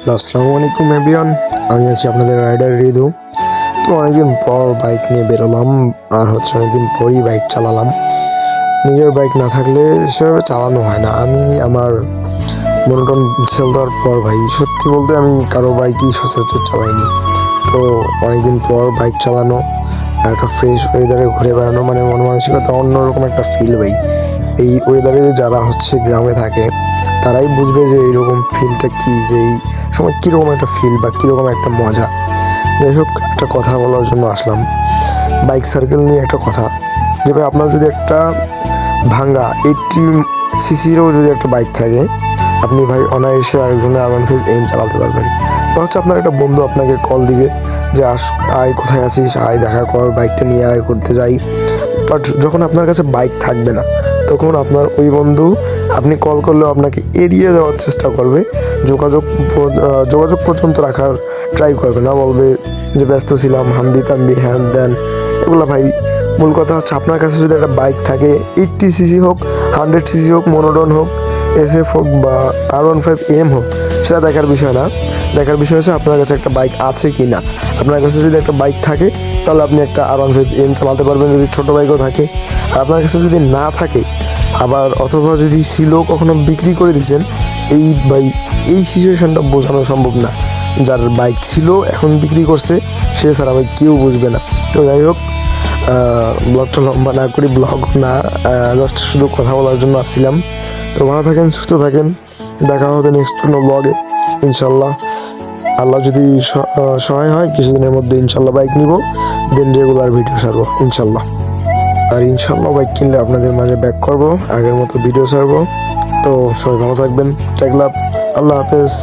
Hello, আসসালামু আলাইকুম everyone. আমি আছি আপনাদের রাইডার রিদু। তো অনেকদিন পর বাইক নিয়ে বেরোলাম, আর অনেকদিন পরই বাইক চালালাম। নিজের বাইক না থাকলে সেভাবে চালানো হয় না। আমি আমার মনোটন সেল দেওয়ার পর ভাই সত্যি বলতে আমি কারো বাইকই সচরাচর চালাইনি। তো অনেকদিন পর বাইক চালানো আর একটা ফ্রেশ ওয়েদারে ঘুরে বেড়ানো মানে মন মানসিকতা অন্যরকম একটা ফিল ভাই। এই ওয়েদারে যারা গ্রামে থাকে তারাই বুঝবে যে এইরকম ফিলটা কী, যে এই সময় কীরকম একটা ফিল বা কীরকম একটা মজা। যাই হোক, একটা কথা বলার জন্য আসলাম বাইক সার্কেল নিয়ে। একটা কথা যে ভাই, আপনার যদি একটা ভাঙ্গা 80 সিসিরও যদি একটা বাইক থাকে, আপনি ভাই অনায়াসে আরেকজনের R15 চালাতে পারবেন। বা আপনার একটা বন্ধু আপনাকে কল দিবে যে আয়, কোথায় আছিস, আয় দেখা কর, বাইকটা নিয়ে আয়, করতে যাই। বাট যখন আপনার কাছে বাইক থাকবে না, তখন আপনার ওই বন্ধু আপনি কল করলেও আপনাকে এড়িয়ে যাওয়ার চেষ্টা করবে, যোগাযোগ পর্যন্ত রাখার ট্রাই করবে না, বলবে যে ব্যস্ত ছিলাম, হাম্বি তাম্বি হ্যান দেন। এগুলো ভাই, মূল কথা আপনার কাছে যদি একটা বাইক থাকে, 80 সিসি হোক, 100 সিসি হোক, মনোটন হোক, SF হোক বা R15M হোক, সেটা দেখার বিষয় না। দেখার বিষয় হচ্ছে আপনার কাছে একটা বাইক আছে কি না। আপনার কাছে যদি একটা বাইক থাকে, তাহলে আপনি একটা R15M চালাতে পারবেন, যদি ছোটো বাইকও থাকে। আর আপনার কাছে যদি না থাকে, আবার অথবা যদি ছিল, কখনো বিক্রি করে দিয়েছেন, এই সিচুয়েশনটা বোঝানো সম্ভব না। যার বাইক ছিল এখন বিক্রি করছে, সে ছাড়া ভাই কেউ বুঝবে না। তো যাই হোক, ব্লগটা লম্বা না করি, ব্লগ না, জাস্ট শুধু কথা বলার জন্য আসছিলাম। তো ভালো থাকেন, সুস্থ থাকেন, দেখা হবে নেক্সট কোনো ব্লগে ইনশাল্লাহ। আল্লাহ যদি সহায় হয়, কিছুদিনের মধ্যে ইনশাল্লাহ বাইক নিব, দেন রেগুলার ভিডিও ছাড়বো ইনশাল্লাহ। আর ইনশাল্লাহ বাইক কিনলে আপনাদের মাঝে ব্যাক করবো, আগের মতো ভিডিও ছাড়বো। তো সবাই ভালো থাকবেন, টেক লাভ, আল্লাহ হাফেজ।